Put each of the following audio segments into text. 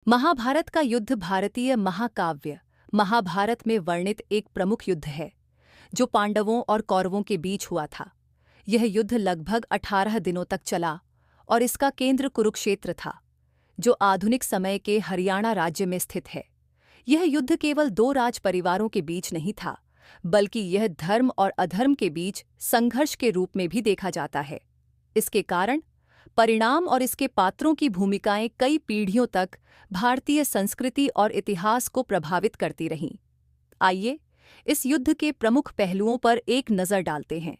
महाभारत का युद्ध भारतीय महाकाव्य महाभारत में वर्णित एक प्रमुख युद्ध है जो पांडवों और कौरवों के बीच हुआ था। यह युद्ध लगभग 18 दिनों तक चला और इसका केंद्र कुरुक्षेत्र था, जो आधुनिक समय के हरियाणा राज्य में स्थित है। यह युद्ध केवल दो राज परिवारों के बीच नहीं था, बल्कि यह धर्म और अधर्म के बीच संघर्ष के रूप में भी देखा जाता है। इसके कारण, परिणाम और इसके पात्रों की भूमिकाएं कई पीढ़ियों तक भारतीय संस्कृति और इतिहास को प्रभावित करती रहीं। आइए इस युद्ध के प्रमुख पहलुओं पर एक नज़र डालते हैं।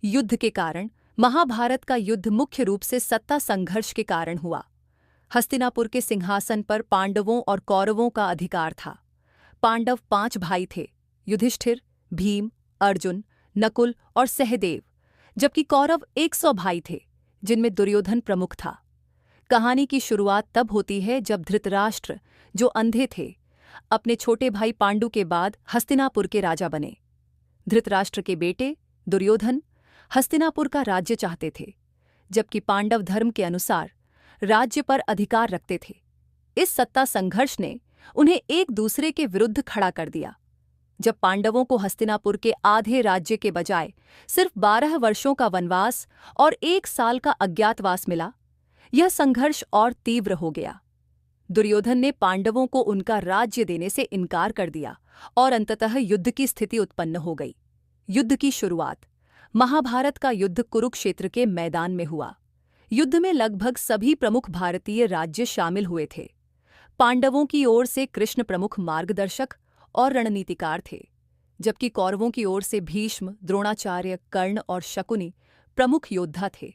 युद्ध के कारण। महाभारत का युद्ध मुख्य रूप से सत्ता संघर्ष के कारण हुआ। हस्तिनापुर के सिंहासन पर पांडवों और कौरवों का अधिकार था। पांडव 5 भाई थे: युधिष्ठिर, भीम, अर्जुन, नकुल और सहदेव, जबकि कौरव 100 भाई थे, जिनमें दुर्योधन प्रमुख था। कहानी की शुरुआत तब होती है जब धृतराष्ट्र, जो अंधे थे, अपने छोटे भाई पांडु के बाद हस्तिनापुर के राजा बने। धृतराष्ट्र के बेटे दुर्योधन हस्तिनापुर का राज्य चाहते थे, जबकि पांडव धर्म के अनुसार राज्य पर अधिकार रखते थे। इस सत्ता संघर्ष ने उन्हें एक दूसरे के विरुद्ध खड़ा कर दिया। जब पांडवों को हस्तिनापुर के आधे राज्य के बजाय सिर्फ 12 वर्षों का वनवास और 1 साल का अज्ञातवास मिला, यह संघर्ष और तीव्र हो गया। दुर्योधन ने पांडवों को उनका राज्य देने से इनकार कर दिया और अंततः युद्ध की स्थिति उत्पन्न हो गई। युद्ध की शुरुआत। महाभारत का युद्ध कुरुक्षेत्र के मैदान में हुआ। युद्ध में लगभग सभी प्रमुख भारतीय राज्य शामिल हुए थे। पांडवों की ओर से कृष्ण प्रमुख मार्गदर्शक और रणनीतिकार थे, जबकि कौरवों की ओर से भीष्म, द्रोणाचार्य, कर्ण और शकुनि प्रमुख योद्धा थे।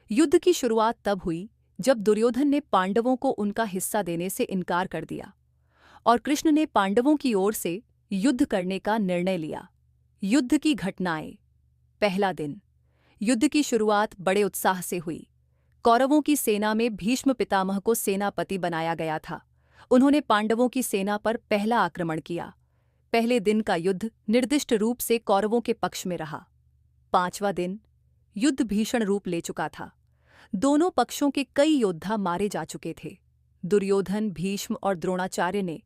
युद्ध की शुरुआत तब हुई जब दुर्योधन ने पांडवों को उनका हिस्सा देने से इनकार कर दिया और कृष्ण ने पांडवों की ओर से युद्ध करने का निर्णय लिया। युद्ध की घटनाएं। पहला दिन। युद्ध की शुरुआत बड़े उत्साह से हुई। कौरवों की सेना में भीष्म पितामह को सेनापति बनाया गया था। उन्होंने पांडवों की सेना पर पहला आक्रमण किया। पहले दिन का युद्ध निर्दिष्ट रूप से कौरवों के पक्ष में रहा। 5वां दिन। युद्ध भीषण रूप ले चुका था। दोनों पक्षों के कई योद्धा मारे जा चुके थे। दुर्योधन, भीष्म और द्रोणाचार्य ने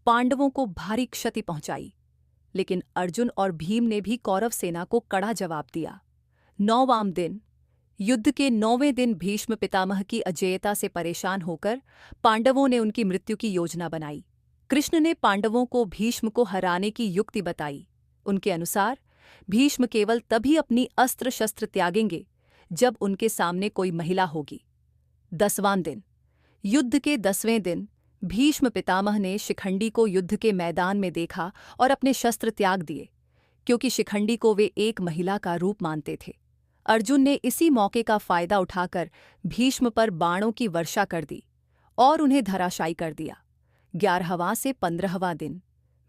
पांडवों को भारी क्षति पहुंचाई, लेकिन अर्जुन और भीम ने भी कौरव सेना को कड़ा जवाब दिया। 9वां दिन। युद्ध के 9वें दिन भीष्म पितामह की अजेयता से परेशान होकर पांडवों ने उनकी मृत्यु की योजना बनाई। कृष्ण ने पांडवों को भीष्म को हराने की युक्ति बताई। उनके अनुसार भीष्म केवल तभी अपनी अस्त्र शस्त्र त्यागेंगे जब उनके सामने कोई महिला होगी। 10वां दिन। युद्ध के 10वें दिन भीष्म पितामह ने शिखंडी को युद्ध के मैदान में देखा और अपने शस्त्र त्याग दिए, क्योंकि शिखंडी को वे एक महिला का रूप मानते थे। अर्जुन ने इसी मौके का फायदा उठाकर भीष्म पर बाणों की वर्षा कर दी और उन्हें धराशायी कर दिया। 11वां से 15वां दिन।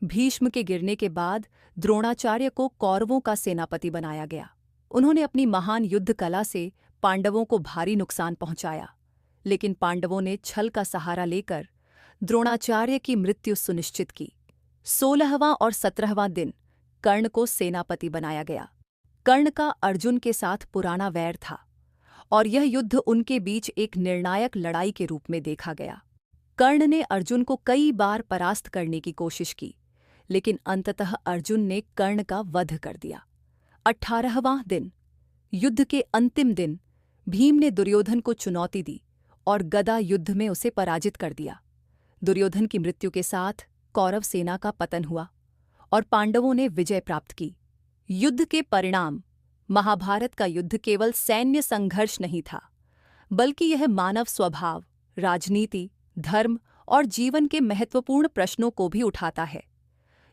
भीष्म के गिरने के बाद द्रोणाचार्य को कौरवों का सेनापति बनाया गया। उन्होंने अपनी महान युद्ध कला से पांडवों को भारी नुकसान पहुंचाया, लेकिन पांडवों ने छल का सहारा लेकर द्रोणाचार्य की मृत्यु सुनिश्चित की। 16वां और 17वां दिन कर्ण को सेनापति बनाया गया। कर्ण का अर्जुन के साथ पुराना वैर था और यह युद्ध उनके बीच एक निर्णायक लड़ाई के रूप में देखा गया। कर्ण ने अर्जुन को कई बार परास्त करने की कोशिश की, लेकिन अंततः अर्जुन ने कर्ण का वध कर दिया। 18वां दिन। युद्ध के अंतिम दिन भीम ने दुर्योधन को चुनौती दी और गदा युद्ध में उसे पराजित कर दिया। दुर्योधन की मृत्यु के साथ कौरव सेना का पतन हुआ और पांडवों ने विजय प्राप्त की। युद्ध के परिणाम। महाभारत का युद्ध केवल सैन्य संघर्ष नहीं था, बल्कि यह मानव स्वभाव, राजनीति, धर्म और जीवन के महत्वपूर्ण प्रश्नों को भी उठाता है।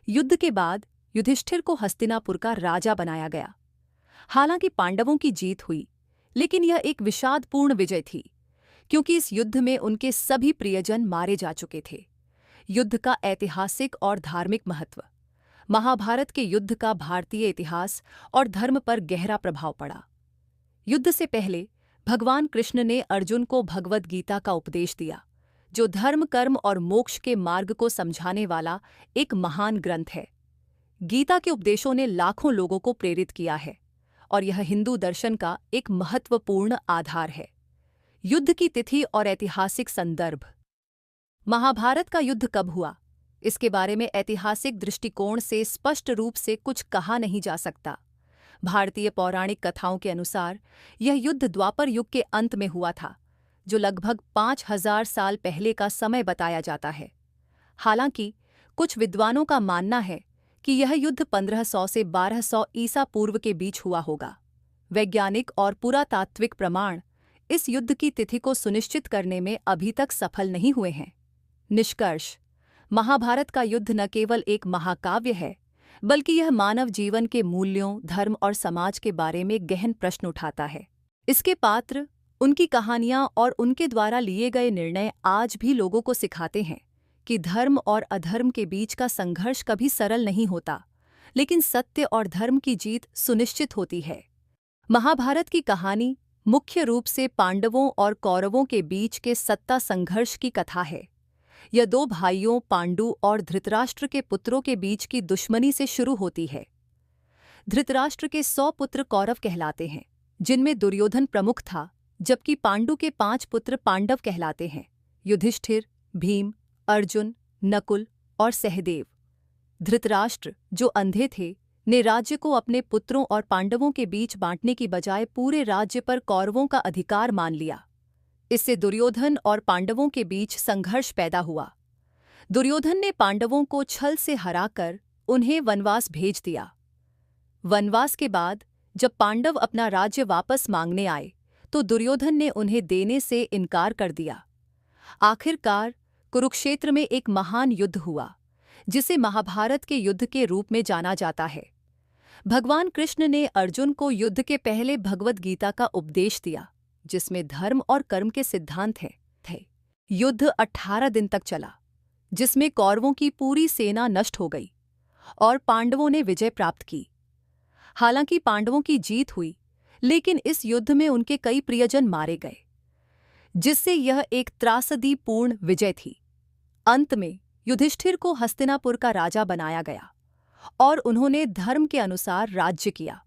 युद्ध के बाद युधिष्ठिर को हस्तिनापुर का राजा बनाया गया। हालांकि पांडवों की जीत हुई, लेकिन यह एक विषादपूर्ण विजय थी, क्योंकि इस युद्ध में उनके सभी प्रियजन मारे जा चुके थे। युद्ध का ऐतिहासिक और धार्मिक महत्व। महाभारत के युद्ध का भारतीय इतिहास और धर्म पर गहरा प्रभाव पड़ा। युद्ध से पहले भगवान कृष्ण ने अर्जुन को भगवद गीता का उपदेश दिया, जो धर्म, कर्म और मोक्ष के मार्ग को समझाने वाला एक महान ग्रंथ है। गीता के उपदेशों ने लाखों लोगों को प्रेरित किया है और यह हिंदू दर्शन का एक महत्वपूर्ण आधार है। युद्ध की तिथि और ऐतिहासिक संदर्भ। महाभारत का युद्ध कब हुआ, इसके बारे में ऐतिहासिक दृष्टिकोण से स्पष्ट रूप से कुछ कहा नहीं जा सकता। भारतीय पौराणिक कथाओं के अनुसार यह युद्ध द्वापर युग के अंत में हुआ था, जो लगभग 5000 साल पहले का समय बताया जाता है। हालांकि कुछ विद्वानों का मानना है कि यह युद्ध 1500 से 1200 ईसा पूर्व के बीच हुआ होगा। वैज्ञानिक और पुरातात्विक प्रमाण इस युद्ध की तिथि को सुनिश्चित करने में अभी तक सफल नहीं हुए हैं। निष्कर्ष: महाभारत का युद्ध न केवल एक महाकाव्य है, बल्कि यह मानव जीवन के मूल्यों, धर्म और समाज के बारे में गहन प्रश्न उठाता है। इसके पात्र, उनकी कहानियां और उनके द्वारा लिए गए निर्णय आज भी लोगों को सिखाते हैं कि धर्म और अधर्म के बीच का संघर्ष कभी सरल नहीं होता, लेकिन सत्य और धर्म की जीत सुनिश्चित होती है। महाभारत की कहानी मुख्य रूप से पांडवों और कौरवों के बीच के सत्ता संघर्ष की कथा है। यह दो भाइयों पांडु और धृतराष्ट्र के पुत्रों के बीच की दुश्मनी से शुरू होती है। धृतराष्ट्र के 100 पुत्र कौरव कहलाते हैं, जिनमें दुर्योधन प्रमुख था, जबकि पांडु के 5 पुत्र पांडव कहलाते हैं: युधिष्ठिर, भीम, अर्जुन, नकुल और सहदेव। धृतराष्ट्र, जो अंधे थे, ने राज्य को अपने पुत्रों और पांडवों के बीच बांटने की बजाय पूरे राज्य पर कौरवों का अधिकार मान लिया। इससे दुर्योधन और पांडवों के बीच संघर्ष पैदा हुआ। दुर्योधन ने पांडवों को छल से हराकर उन्हें वनवास भेज दिया। वनवास के बाद जब पांडव अपना राज्य वापस मांगने आए, तो दुर्योधन ने उन्हें देने से इनकार कर दिया। आखिरकार कुरुक्षेत्र में एक महान युद्ध हुआ, जिसे महाभारत के युद्ध के रूप में जाना जाता है। भगवान कृष्ण ने अर्जुन को युद्ध के पहले भगवद गीता का उपदेश दिया, जिसमें धर्म और कर्म के सिद्धांत थे। युद्ध 18 दिन तक चला, जिसमें कौरवों की पूरी सेना नष्ट हो गई और पांडवों ने विजय प्राप्त की। हालांकि पांडवों की जीत हुई, लेकिन इस युद्ध में उनके कई प्रियजन मारे गए, जिससे यह एक त्रासदीपूर्ण विजय थी। अंत में युधिष्ठिर को हस्तिनापुर का राजा बनाया गया और उन्होंने धर्म के अनुसार राज्य किया।